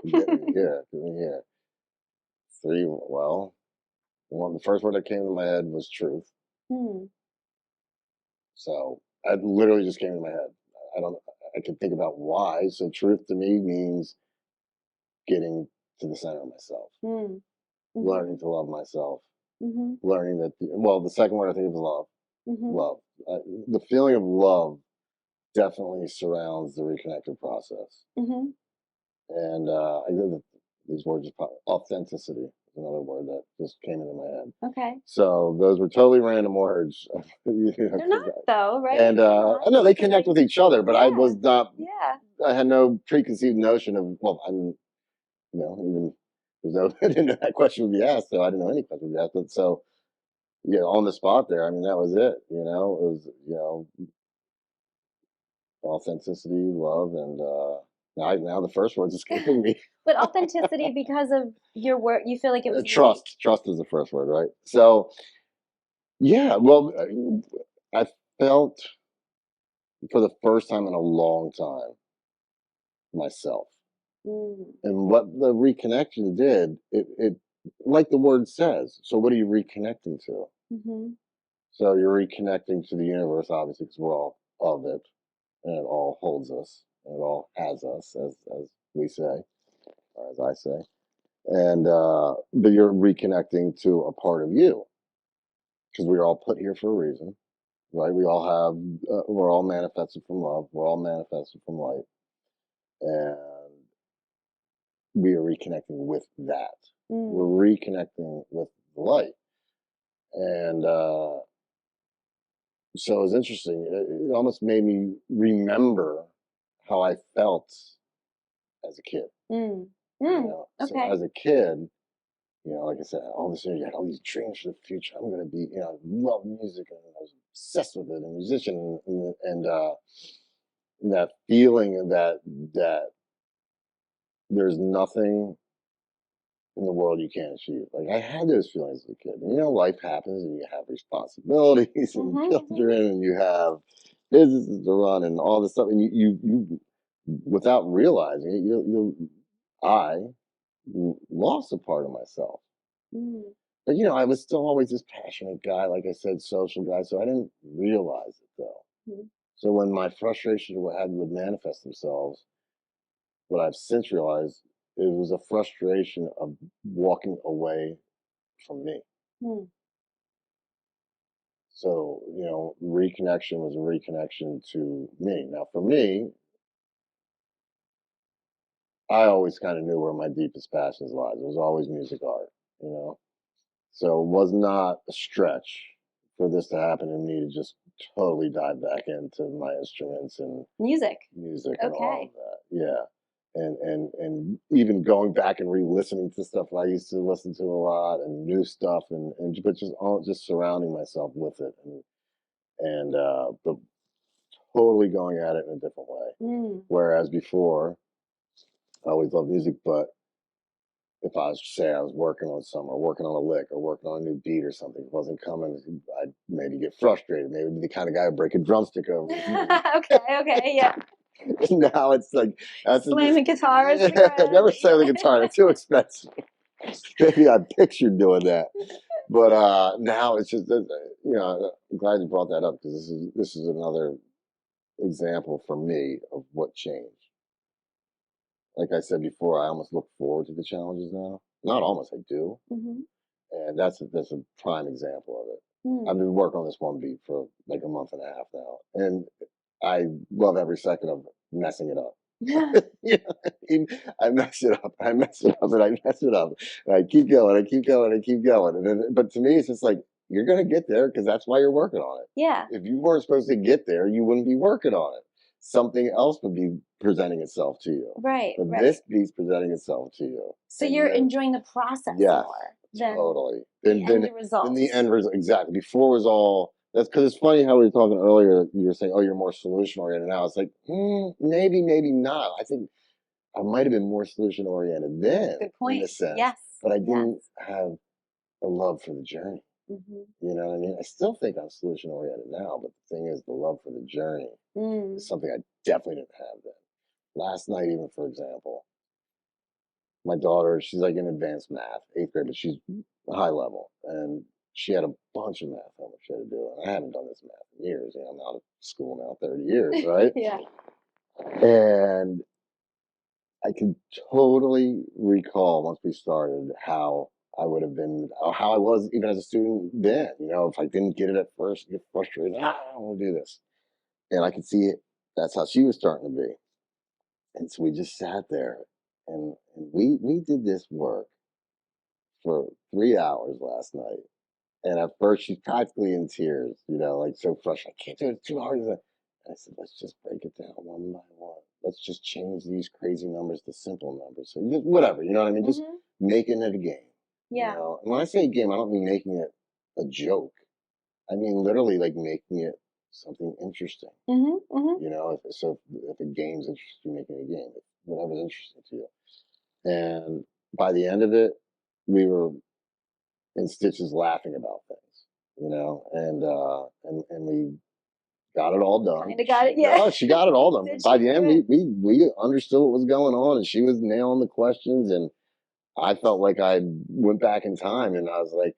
[SPEAKER 2] get me here, get me here. Three. Well, the first word that came to my head was truth.
[SPEAKER 1] Hmm.
[SPEAKER 2] So it literally just came to my head. I don't. I can think about why. So truth to me means getting to the center of myself,
[SPEAKER 1] Mm.
[SPEAKER 2] learning
[SPEAKER 1] Mhm.
[SPEAKER 2] to love myself,
[SPEAKER 1] Mhm.
[SPEAKER 2] learning that. Well, the second word I think is love.
[SPEAKER 1] Mhm.
[SPEAKER 2] Love. The feeling of love definitely surrounds the reconnected process.
[SPEAKER 1] Mhm.
[SPEAKER 2] And I know that these words just authenticity is another word that just came into my head.
[SPEAKER 1] Okay.
[SPEAKER 2] So those were totally random words. You know,
[SPEAKER 1] They're not though, right?
[SPEAKER 2] and
[SPEAKER 1] They're not.
[SPEAKER 2] I know they
[SPEAKER 1] They're
[SPEAKER 2] connect
[SPEAKER 1] like,
[SPEAKER 2] with each other, but I
[SPEAKER 1] yeah.
[SPEAKER 2] was not.
[SPEAKER 1] Yeah.
[SPEAKER 2] I had no preconceived notion of. Well, I'm. You know, even there's no. I didn't know that question would be asked, so I didn't know any question would be asked. But so yeah, on the spot there. I mean, that was it. You know, it was authenticity, love, and now the first word's escaping me.
[SPEAKER 1] But authenticity because of your work, you feel like it was unique?
[SPEAKER 2] Trust is the first word, right? So yeah, well, I felt for the first time in a long time myself,
[SPEAKER 1] Mm.
[SPEAKER 2] and what the reconnection did, it like the word says. So what are you reconnecting to?
[SPEAKER 1] Mhm.
[SPEAKER 2] So you're reconnecting to the universe, obviously, because we're all of it, and it all holds us, and it all has us, as we say, or as I say. And but you're reconnecting to a part of you because we are all put here for a reason, right? We all have, we're all manifested from love, we're all manifested from light, and we are reconnecting with that. We're
[SPEAKER 1] Mm.
[SPEAKER 2] reconnecting with the light. And so it was interesting. It almost made me remember how I felt as a kid.
[SPEAKER 1] Mm.
[SPEAKER 2] You
[SPEAKER 1] Mm.
[SPEAKER 2] know, so
[SPEAKER 1] Okay.
[SPEAKER 2] as a kid, like I said, all this, you had all these dreams for the future. I'm going to be, I love music and I was obsessed with it, and musician, and that feeling that there's nothing in the world you can't achieve. Like I had those feelings as a kid. And, life happens, and you have responsibilities and
[SPEAKER 1] Mhm. Mhm.
[SPEAKER 2] children, and you have businesses to run, and all this stuff, and you without realizing it, I lost a part of myself.
[SPEAKER 1] Mm.
[SPEAKER 2] But I was still always this passionate guy, like I said, social guy. So I didn't realize it though.
[SPEAKER 1] Mhm.
[SPEAKER 2] So when my frustrations would manifest themselves, what I've since realized it was a frustration of walking away from me.
[SPEAKER 1] Mm.
[SPEAKER 2] So reconnection was a reconnection to me. Now for me, I always kind of knew where my deepest passions lies. It was always music art, you know. So it was not a stretch for this to happen and me to just totally dive back into my instruments and
[SPEAKER 1] Music.
[SPEAKER 2] music and all
[SPEAKER 1] Okay.
[SPEAKER 2] of that. Yeah. And even going back and re-listening to stuff I used to listen to a lot and new stuff and but just surrounding myself with it and but totally going at it in a different way.
[SPEAKER 1] Mm.
[SPEAKER 2] Whereas before I always loved music, but if I was working on something or working on a lick or working on a new beat or something, it wasn't coming, I'd maybe get frustrated. Maybe be the kind of guy who'd break a drumstick over it.
[SPEAKER 1] Okay, okay, yeah.
[SPEAKER 2] Now it's like that's
[SPEAKER 1] Slamming guitars to the
[SPEAKER 2] yeah,
[SPEAKER 1] ground.
[SPEAKER 2] never say the guitar, it's too expensive. Maybe I pictured doing that. But now it's just I'm glad you brought that up because this is another example for me of what changed. Like I said before, I almost look forward to the challenges now. Not almost, I do.
[SPEAKER 1] Mhm.
[SPEAKER 2] And that's a prime example of it. I've been working on this one beat for like a month and a half now, and I love every second of messing it up. Yeah, I mess it up, I mess it up, and I mess it up, and I keep going, I keep going, I keep going, and then, but to me, it's just like you're gonna get there because that's why you're working on it.
[SPEAKER 1] Yeah.
[SPEAKER 2] If you weren't supposed to get there, you wouldn't be working on it. Something else would be presenting itself to you.
[SPEAKER 1] Right.
[SPEAKER 2] But
[SPEAKER 1] Right.
[SPEAKER 2] this beat's presenting itself to you.
[SPEAKER 1] So
[SPEAKER 2] And
[SPEAKER 1] you're enjoying the process
[SPEAKER 2] yes,
[SPEAKER 1] more than
[SPEAKER 2] totally.
[SPEAKER 1] the end
[SPEAKER 2] Then
[SPEAKER 1] result.
[SPEAKER 2] the end result, exactly. Before was all that's because it's funny how we were talking earlier. You were saying, "Oh, you're more solution oriented now." It's like maybe, maybe not. I think I might have been more solution oriented then,
[SPEAKER 1] Good point.
[SPEAKER 2] in a sense.
[SPEAKER 1] Yes.
[SPEAKER 2] But I didn't have a love for the journey.
[SPEAKER 1] Mm-hmm.
[SPEAKER 2] You know what I mean? I still think I'm solution oriented now, but the thing is, the love for the journey is something I definitely didn't have then. Last night, even for example, my daughter, she's like in advanced math, 8th grade, but she's high level, and she had a bunch of math homework she had to do. And I haven't done this math in years. You know, I'm out of school now, 30 years, right?
[SPEAKER 1] Yeah.
[SPEAKER 2] And I can totally recall once we started how I would have been, or how I was even as a student then. You know, if I didn't get it at first, get frustrated. I don't want to do this, and I could see it. That's how she was starting to be, and so we just sat there, and we did this work for 3 hours last night. And at first, she's practically in tears, you know, like so frustrated. I can't do it. It's too hard. And I said, let's just break it down one by one. Let's just change these crazy numbers to simple numbers. So just whatever, you know what I mean? Just making it a game.
[SPEAKER 1] Yeah.
[SPEAKER 2] You know? And when I say game, I don't mean making it a joke. I mean literally like making it something interesting. You know, if a game's interesting, making a game, whatever's interesting to you. And by the end of it, we were in stitches laughing about things, you know, and we got it all done.
[SPEAKER 1] Kind of got it, yeah.
[SPEAKER 2] No, she got it all done.
[SPEAKER 1] Did
[SPEAKER 2] By
[SPEAKER 1] she
[SPEAKER 2] the end,
[SPEAKER 1] do it?
[SPEAKER 2] we understood what was going on, and she was nailing the questions, and I felt like I went back in time, and I was like,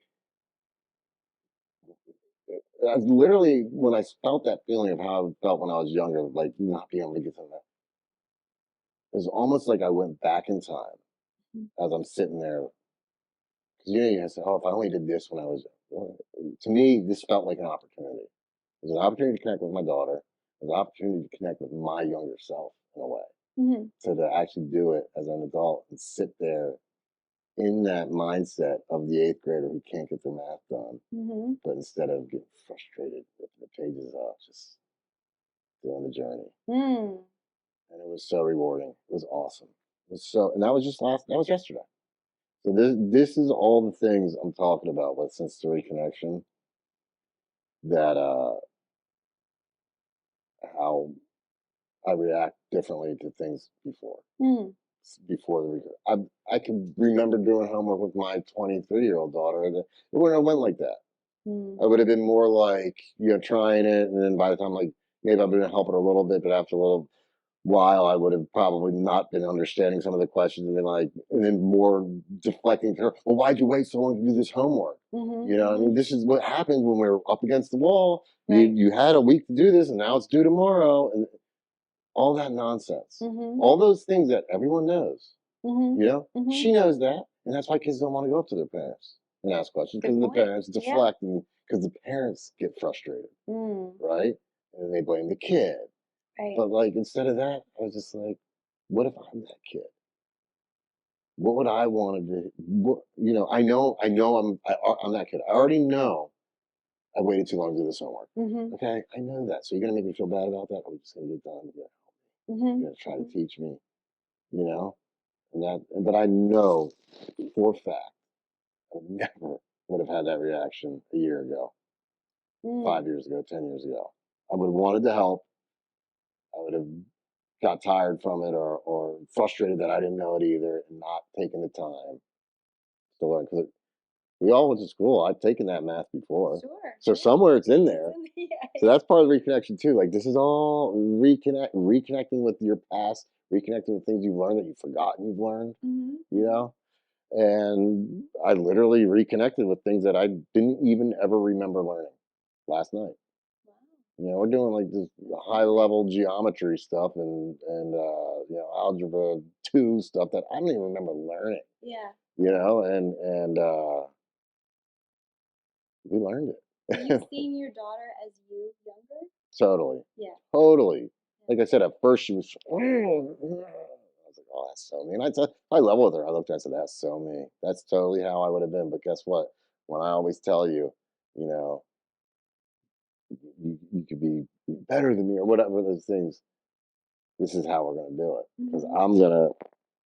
[SPEAKER 2] I was literally when I felt that feeling of how I felt when I was younger, like not being able to get to that. It was almost like I went back in time as I'm sitting there. Because you know, you say, "Oh, if I only did this when I was," well, to me, this felt like an opportunity. It was an opportunity to connect with my daughter. It was an opportunity to connect with my younger self in a way. So to actually do it as an adult and sit there in that mindset of the 8th grader who can't get their math done, but instead of getting frustrated with the pages up, just doing the journey. And it was so rewarding. It was awesome. It was so, and that was that was yesterday. So this is all the things I'm talking about with sensory connection that how I react differently to things before the regret. I can remember doing homework with my 23-year-old daughter, and it wouldn't have went like that. I would have been more like, you know, trying it, and then by the time, like, maybe I've been helping her a little bit, but after a little while, I would have probably not been understanding some of the questions, and then and then more deflecting to her. Well, why'd you wait so long to do this homework? You know, I mean, this is what happens when we're up against the wall.
[SPEAKER 1] Right.
[SPEAKER 2] You had a week to do this, and now it's due tomorrow, and all that nonsense. All those things that everyone knows. You know, she knows that, and that's why kids don't want to go up to their parents and ask questions because the parents deflect and because the parents get frustrated, right? And they blame the kid.
[SPEAKER 1] Right.
[SPEAKER 2] But like instead of that, I was just like, what if I'm that kid? What would I want to do? You know, I'm that kid. I already know I waited too long to do this homework. Okay, I know that. So you're gonna make me feel bad about that? I'm just gonna get done. You're gonna try to teach me, you know, but I know for a fact I never would have had that reaction a year ago, 5 years ago, 10 years ago. I would have wanted to help. I would have got tired from it or frustrated that I didn't know it either and not taking the time to learn. Because we all went to school. I've taken that math before.
[SPEAKER 1] Sure.
[SPEAKER 2] So somewhere it's in there.
[SPEAKER 1] Yeah.
[SPEAKER 2] So that's part of the reconnection too. Like this is all reconnecting with your past, reconnecting with things you've learned that you've forgotten you've learned, you know? And I literally reconnected with things that I didn't even ever remember learning last night.
[SPEAKER 1] Wow.
[SPEAKER 2] You know, we're doing like this high level geometry stuff and you know, algebra 2 stuff that I don't even remember learning.
[SPEAKER 1] Yeah.
[SPEAKER 2] You know, and we learned it.
[SPEAKER 1] Are you seeing your daughter as you younger?
[SPEAKER 2] Totally.
[SPEAKER 1] Yeah.
[SPEAKER 2] Totally. Like I said, at first she was, I was like, oh, that's so mean. I level with her. I looked at her, I said, that's so mean. That's totally how I would have been. But guess what? When I always tell you, you know, you could be better than me or whatever those things, this is how we're going to do it. Because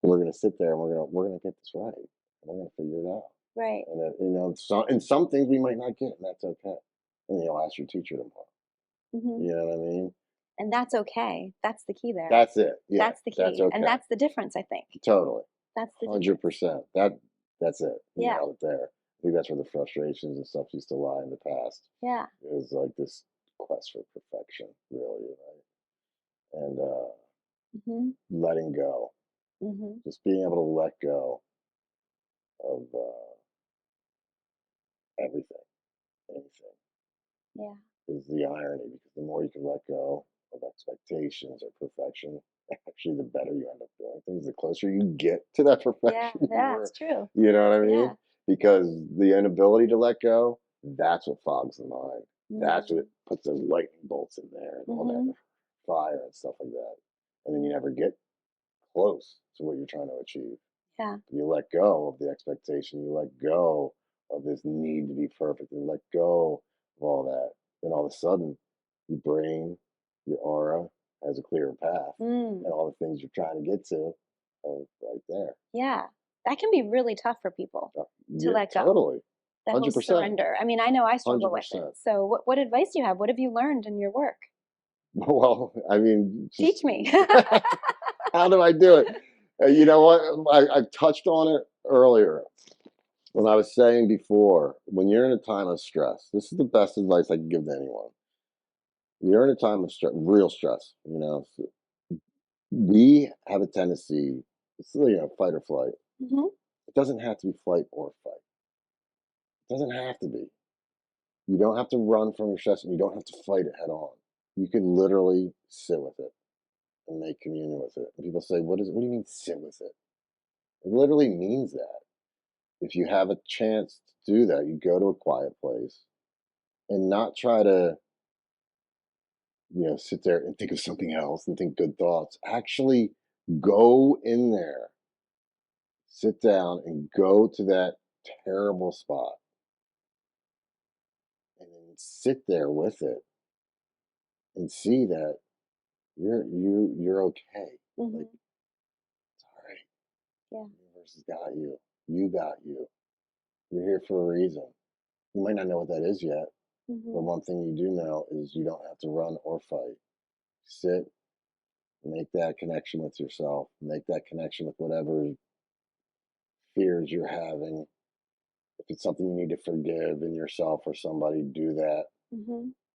[SPEAKER 2] we're going to sit there and we're going to get this right. And we're going to figure it out.
[SPEAKER 1] Right.
[SPEAKER 2] And then, and some things we might not get, and that's okay. And you'll ask your teacher tomorrow. You know what I mean?
[SPEAKER 1] And that's okay. That's the key there.
[SPEAKER 2] That's it. Yeah,
[SPEAKER 1] that's the key.
[SPEAKER 2] That's okay.
[SPEAKER 1] And that's the difference, I think.
[SPEAKER 2] Totally.
[SPEAKER 1] That's the
[SPEAKER 2] 100%. That's it. You
[SPEAKER 1] Yeah.
[SPEAKER 2] nailed it there. I think that's where the frustrations and stuff used to lie in the past.
[SPEAKER 1] Yeah.
[SPEAKER 2] Is like this quest for perfection, really, right? And letting go, just being able to let go of everything, anything.
[SPEAKER 1] Yeah.
[SPEAKER 2] Is the irony, because the more you can let go of expectations or perfection, actually the better you end up doing things. The closer you get to that perfection,
[SPEAKER 1] Yeah, that's true.
[SPEAKER 2] you know what I mean?
[SPEAKER 1] Yeah.
[SPEAKER 2] Because the inability to let go, that's what fogs the mind. That's what puts the lightning bolts in there and all that fire and stuff like that. And then you never get close to what you're trying to achieve.
[SPEAKER 1] Yeah.
[SPEAKER 2] You let go of the expectation, you let go of this need to be perfect, and let go of all that. Then all of a sudden, your brain, your aura has a clearer path, and all the things you're trying to get to are right there.
[SPEAKER 1] Yeah. That can be really tough for people to let go.
[SPEAKER 2] Totally.
[SPEAKER 1] That whole
[SPEAKER 2] 100%.
[SPEAKER 1] surrender. I mean, I know I struggle with
[SPEAKER 2] 100%.
[SPEAKER 1] it. So what advice do you have? What have you learned in your work?
[SPEAKER 2] Well, I mean,
[SPEAKER 1] Teach me.
[SPEAKER 2] how do I do it? You know what? I touched on it earlier when I was saying before, when you're in a time of stress, this is the best advice I can give to anyone. You're in a time of stress, real stress, we have a tendency, it's, fight or flight. It doesn't have to be flight or fight. It doesn't have to be. You don't have to run from your stress, and you don't have to fight it head on. You can literally sit with it and make communion with it. And people say, what do you mean sit with it? It literally means that. If you have a chance to do that, you go to a quiet place and not try to, sit there and think of something else and think good thoughts. Actually go in there, sit down and go to that terrible spot and then sit there with it and see that you're okay. Like, it's all right.
[SPEAKER 1] Yeah.
[SPEAKER 2] The universe has got you. You got you. You're here for a reason. You might not know what that is yet, but one thing you do know is you don't have to run or fight. Sit, make that connection with yourself, make that connection with whatever fears you're having. If it's something you need to forgive in yourself or somebody, do that.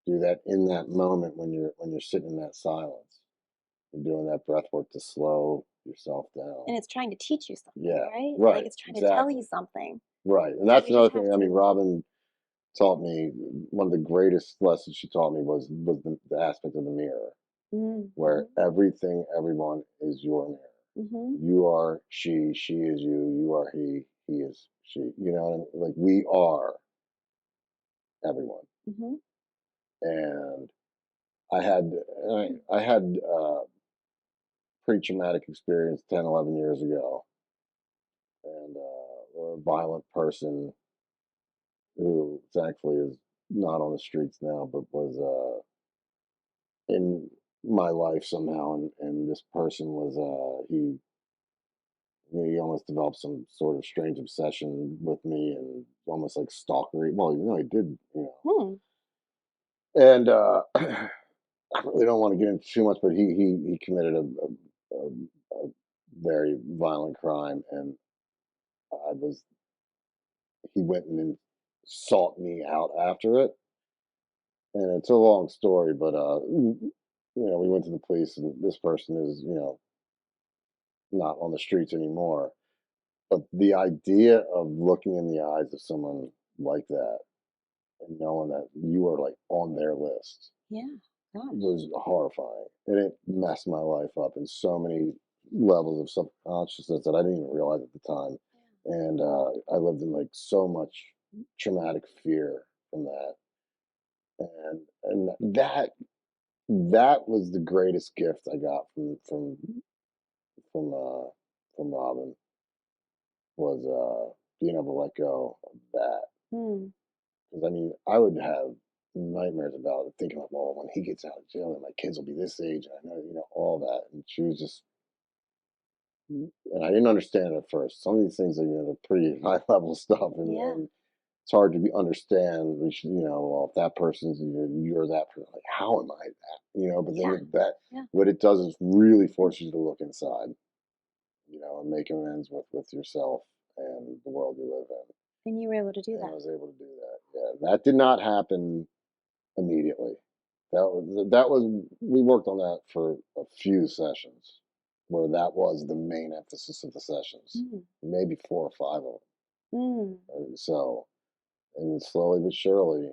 [SPEAKER 2] Do that in that moment when you're sitting in that silence. You're doing that breath work to slow yourself down.
[SPEAKER 1] And it's trying to teach you something,
[SPEAKER 2] Yeah,
[SPEAKER 1] right?
[SPEAKER 2] right.
[SPEAKER 1] Like it's trying to tell you something.
[SPEAKER 2] Right. And
[SPEAKER 1] So
[SPEAKER 2] that's
[SPEAKER 1] we
[SPEAKER 2] another
[SPEAKER 1] just have
[SPEAKER 2] thing. I mean,
[SPEAKER 1] to-
[SPEAKER 2] Robin taught me, one of the greatest lessons she taught me was the aspect of the mirror, where everything, everyone is your mirror. You are she is you are he is she. You know, and like we are everyone. And I had pretty traumatic experience 10, 11 years ago, and or a violent person who thankfully is not on the streets now, but was in my life somehow, and this person was he almost developed some sort of strange obsession with me and almost like stalkery. Well, he did, And I really don't want to get into too much, but he committed a very violent crime, and I was he went and then sought me out after it. And it's a long story, but we went to the police, and this person is, not on the streets anymore. But the idea of looking in the eyes of someone like that and knowing that you are like on their list was horrifying. And it messed my life up in so many levels of subconsciousness that I didn't even realize at the time. And I lived in like so much traumatic fear from that. and that was the greatest gift I got from uh from Robin was being able to let go of that.
[SPEAKER 1] Mm.
[SPEAKER 2] Because I mean, I would have nightmares about it, thinking like, well, when he gets out of jail, and my kids will be this age, and I know, all that. And she was just, and I didn't understand it at first. Some of these things are, they're pretty high level stuff,
[SPEAKER 1] Yeah.
[SPEAKER 2] and it's hard to understand. We should, well, if that person's, you're that person, like, how am I that? But then
[SPEAKER 1] Yeah. Yeah.
[SPEAKER 2] what it does is really forces you to look inside, and make amends with yourself and the world you live in.
[SPEAKER 1] And you were able to do
[SPEAKER 2] And I
[SPEAKER 1] that.
[SPEAKER 2] was able to do that. Yeah, that did not happen immediately. That was we worked on that for a few sessions, where that was the main emphasis of the sessions,
[SPEAKER 1] Mm.
[SPEAKER 2] maybe 4 or 5 of
[SPEAKER 1] Mm.
[SPEAKER 2] them. And so, and slowly but surely,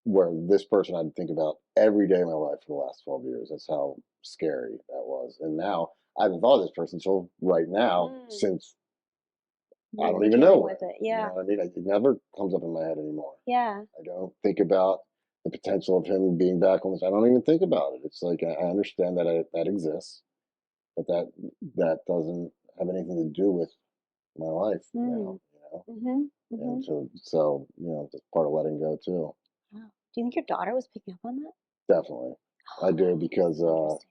[SPEAKER 2] where this person I'd think about every day of my life for the last 12 years. That's how scary that was. And now I haven't thought of this person until right now,
[SPEAKER 1] Mm.
[SPEAKER 2] since I
[SPEAKER 1] You've
[SPEAKER 2] don't
[SPEAKER 1] been
[SPEAKER 2] even know
[SPEAKER 1] dealing
[SPEAKER 2] when.
[SPEAKER 1] with it.
[SPEAKER 2] You
[SPEAKER 1] Yeah.
[SPEAKER 2] know what I mean? It never comes up in my head anymore.
[SPEAKER 1] Yeah.
[SPEAKER 2] I don't think about the potential of him being back on this. I don't even think about it. It's like I understand that that exists, but that doesn't have anything to do with my life now.
[SPEAKER 1] Mm. Mm-hmm. Mm-hmm.
[SPEAKER 2] And so that's part of letting go too.
[SPEAKER 1] Wow. Do you think your daughter was picking up on that?
[SPEAKER 2] Definitely, I do, because
[SPEAKER 1] Interesting.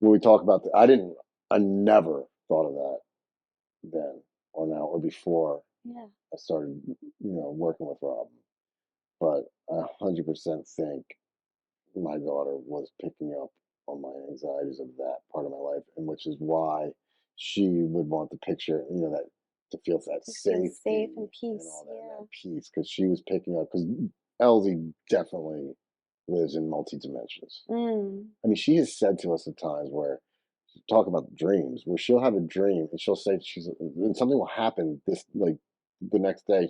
[SPEAKER 2] when we talk about I never thought of that then or now or before
[SPEAKER 1] Yeah.
[SPEAKER 2] I started, working with Robin. But I 100% think my daughter was picking up on my anxieties of that part of my life, and which is why she would want the picture, that to feel that
[SPEAKER 1] To feel
[SPEAKER 2] safety
[SPEAKER 1] safe and
[SPEAKER 2] and
[SPEAKER 1] peace.
[SPEAKER 2] all that, and
[SPEAKER 1] Yeah.
[SPEAKER 2] that peace, because she was picking up. Because Elsie definitely lives in multi dimensions.
[SPEAKER 1] Mm.
[SPEAKER 2] I mean, she has said to us at times where talk about dreams, where she'll have a dream and she'll say and something will happen this like the next day.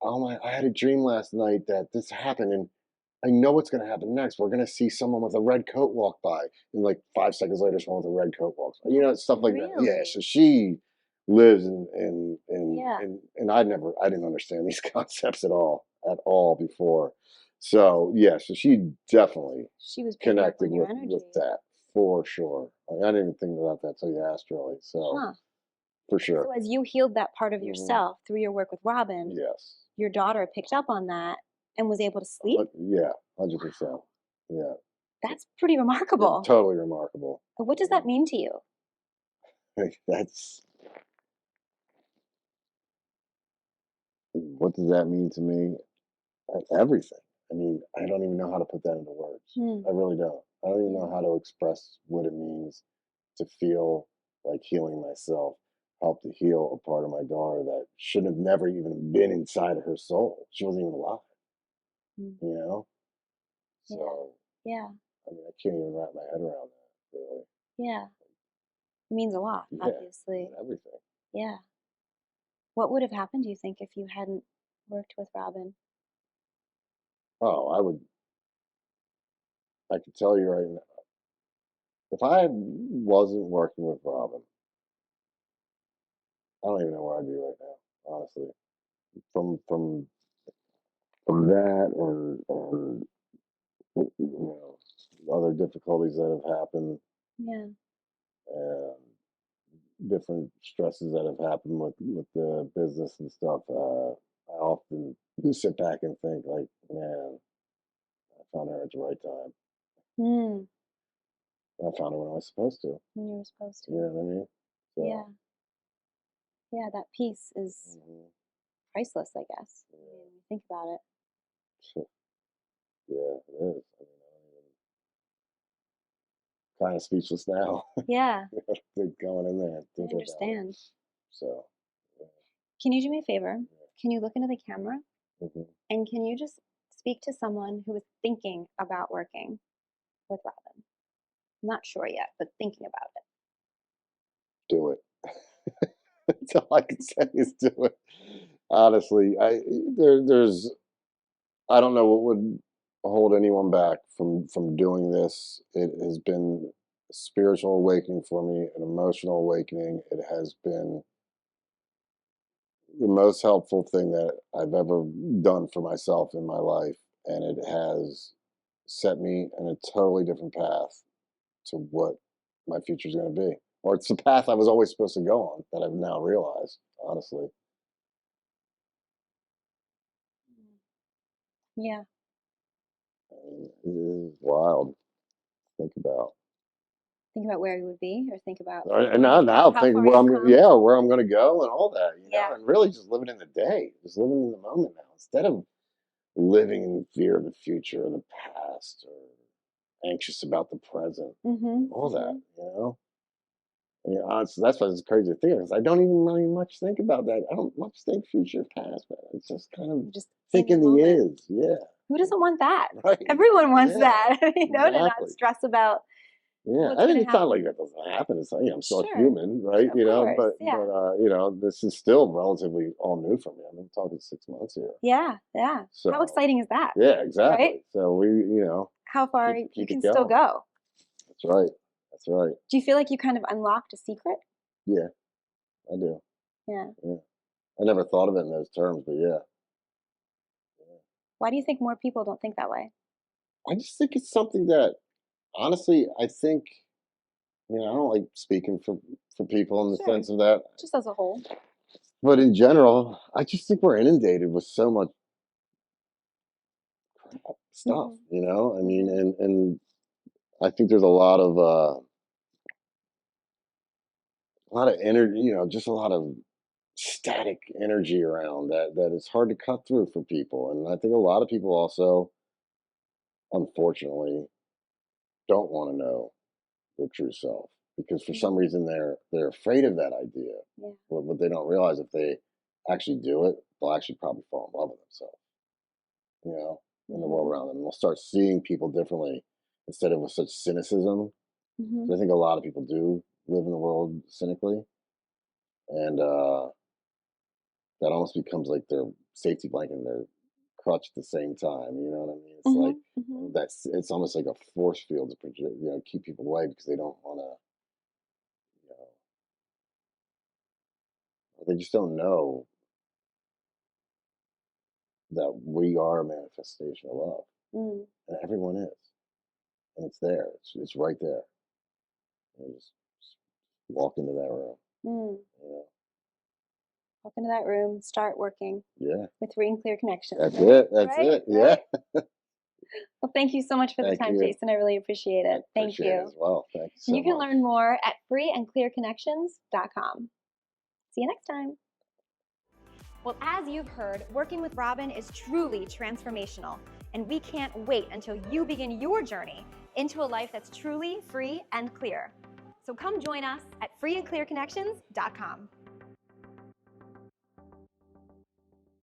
[SPEAKER 2] Oh my, I had a dream last night that this happened, and I know what's going to happen next. We're going to see someone with a red coat walk by, and like 5 seconds later, someone with a red coat walks by. Stuff like that. Yeah.
[SPEAKER 1] Really?
[SPEAKER 2] So she lives in
[SPEAKER 1] Yeah.
[SPEAKER 2] and I didn't understand these concepts at all before. So yeah, so she definitely
[SPEAKER 1] She was picking up
[SPEAKER 2] connected
[SPEAKER 1] on your
[SPEAKER 2] with
[SPEAKER 1] energy.
[SPEAKER 2] that for sure. I didn't even think about that till you asked, really. So
[SPEAKER 1] Huh.
[SPEAKER 2] for
[SPEAKER 1] So
[SPEAKER 2] sure.
[SPEAKER 1] as you healed that part of
[SPEAKER 2] Hmm.
[SPEAKER 1] yourself through your work with Robin,
[SPEAKER 2] Yes.
[SPEAKER 1] your daughter picked up on that and was able to sleep?
[SPEAKER 2] Yeah. 100%.
[SPEAKER 1] Wow.
[SPEAKER 2] Yeah.
[SPEAKER 1] That's pretty remarkable.
[SPEAKER 2] Totally remarkable.
[SPEAKER 1] What does that mean to you?
[SPEAKER 2] That's what does that mean to me? Everything. I mean, I don't even know how to put that into words.
[SPEAKER 1] Hmm.
[SPEAKER 2] I really don't. I don't even know
[SPEAKER 1] Yeah.
[SPEAKER 2] how to express what it means to feel like healing myself, help to heal a part of my daughter that should have never even been inside of her soul. She wasn't even alive,
[SPEAKER 1] Mm.
[SPEAKER 2] you know?
[SPEAKER 1] Yeah.
[SPEAKER 2] So,
[SPEAKER 1] Yeah.
[SPEAKER 2] I mean, I can't even wrap my head around that, really.
[SPEAKER 1] Yeah. It means a lot,
[SPEAKER 2] Yeah,
[SPEAKER 1] obviously.
[SPEAKER 2] everything.
[SPEAKER 1] Yeah. What would have happened, do you think, if you hadn't worked with Robin?
[SPEAKER 2] Oh, I could tell you right now, if I wasn't working with Robin, I don't even know where I'd be right now, honestly. From from from that and other difficulties that have happened
[SPEAKER 1] Yeah.
[SPEAKER 2] and different stresses that have happened with the business and stuff. I often do sit back and think like, man, I found her at the right time.
[SPEAKER 1] Hmm.
[SPEAKER 2] I found her when I was supposed to.
[SPEAKER 1] When you were supposed
[SPEAKER 2] You
[SPEAKER 1] to.
[SPEAKER 2] know what I mean?
[SPEAKER 1] Yeah.
[SPEAKER 2] So,
[SPEAKER 1] Yeah, that peace is
[SPEAKER 2] mhm,
[SPEAKER 1] priceless, I guess. I mean,
[SPEAKER 2] yeah,
[SPEAKER 1] when you think about it.
[SPEAKER 2] yeah, it is. I mean, I'm kind of speechless now.
[SPEAKER 1] Yeah,
[SPEAKER 2] Going in there and
[SPEAKER 1] I
[SPEAKER 2] thinking about it.
[SPEAKER 1] understand.
[SPEAKER 2] So, yeah,
[SPEAKER 1] Can you do me a favor? Can you look into the camera
[SPEAKER 2] yeah.
[SPEAKER 1] and can you just speak to someone who is thinking about working with Robin? Not sure yet, but thinking about it.
[SPEAKER 2] Do it. That's all I can say is do it. Honestly, there's I don't know what would hold anyone back from doing this. It has been a spiritual awakening for me, an emotional awakening. It has been the most helpful thing that I've ever done for myself in my life, and it has set me in a totally different path to what my future is going to be. Or it's the path I was always supposed to go on that I've now realized, honestly.
[SPEAKER 1] Yeah.
[SPEAKER 2] I mean, it is wild to think about.
[SPEAKER 1] Think about where you would be, or think about
[SPEAKER 2] And now
[SPEAKER 1] how
[SPEAKER 2] thinking
[SPEAKER 1] far
[SPEAKER 2] where
[SPEAKER 1] you've
[SPEAKER 2] I'm,
[SPEAKER 1] come.
[SPEAKER 2] yeah, where I'm going to go and all that,
[SPEAKER 1] Yeah.
[SPEAKER 2] and really just living in the day, just living in the moment now, instead of living in fear of the future or the past or anxious about the present, all that, And, honestly, that's why it's crazy to think of, because I don't even really much think about that. I don't much think future, past, man. It's just kind of
[SPEAKER 1] Just in the
[SPEAKER 2] thinking the
[SPEAKER 1] moment.
[SPEAKER 2] is, yeah,
[SPEAKER 1] Who doesn't want that?
[SPEAKER 2] right,
[SPEAKER 1] Everyone wants
[SPEAKER 2] yeah,
[SPEAKER 1] that, to not
[SPEAKER 2] exactly.
[SPEAKER 1] stress about
[SPEAKER 2] Yeah,
[SPEAKER 1] what's
[SPEAKER 2] I
[SPEAKER 1] going
[SPEAKER 2] mean,
[SPEAKER 1] to
[SPEAKER 2] it's not
[SPEAKER 1] happen.
[SPEAKER 2] like that doesn't happen. It's like, I'm still
[SPEAKER 1] Sure,
[SPEAKER 2] human, right?
[SPEAKER 1] of course,
[SPEAKER 2] But
[SPEAKER 1] yeah.
[SPEAKER 2] this is still relatively all new for me. I mean, I'm talking 6 months here.
[SPEAKER 1] Yeah, yeah. How
[SPEAKER 2] So,
[SPEAKER 1] exciting is that?
[SPEAKER 2] yeah,
[SPEAKER 1] Right?
[SPEAKER 2] exactly. So we,
[SPEAKER 1] How far
[SPEAKER 2] keep
[SPEAKER 1] you
[SPEAKER 2] it
[SPEAKER 1] can still
[SPEAKER 2] going.
[SPEAKER 1] go.
[SPEAKER 2] That's right. That's right.
[SPEAKER 1] Do you feel like you kind of unlocked a secret?
[SPEAKER 2] Yeah, I do.
[SPEAKER 1] Yeah.
[SPEAKER 2] Yeah. I never thought of it in those terms, but yeah.
[SPEAKER 1] Why do you think more people don't think that way?
[SPEAKER 2] I just think it's something that, honestly, I think, I don't like speaking for people in the
[SPEAKER 1] Sure.
[SPEAKER 2] sense of that,
[SPEAKER 1] Just as a whole.
[SPEAKER 2] but in general, I just think we're inundated with so much crap stuff, I mean, and I think there's a lot of energy, just a lot of static energy around that it's hard to cut through for people. And I think a lot of people also, unfortunately, don't want to know their true self because for some reason they're afraid of that idea.
[SPEAKER 1] Yeah.
[SPEAKER 2] But they don't realize if they actually do it, they'll actually probably fall in love with themselves, in the world around them. And they'll start seeing people differently instead of with such cynicism. So I think a lot of people do live in the world cynically, and that almost becomes like their safety blanket and their crutch at the same time. You know what I mean? It's like it's almost like a force field to project, keep people away because they don't want to, they just don't know that we are a manifestation of love, and everyone is, and it's there. It's right there. Just walk into that room.
[SPEAKER 1] Walk into that room, start working
[SPEAKER 2] Yeah,
[SPEAKER 1] with Free and Clear Connections.
[SPEAKER 2] that's
[SPEAKER 1] Right?
[SPEAKER 2] it. That's
[SPEAKER 1] Right?
[SPEAKER 2] it. Yeah.
[SPEAKER 1] Right? Well, thank you so much for the
[SPEAKER 2] Thank
[SPEAKER 1] time,
[SPEAKER 2] you.
[SPEAKER 1] Jason. I really appreciate it. Thank
[SPEAKER 2] Appreciate it
[SPEAKER 1] you.
[SPEAKER 2] as well. Thank you so
[SPEAKER 1] You can
[SPEAKER 2] much.
[SPEAKER 1] learn more at freeandclearconnections.com. See you next time. Well, as you've heard, working with Robin is truly transformational, and we can't wait until you begin your journey into a life that's truly free and clear. So come join us at freeandclearconnections.com.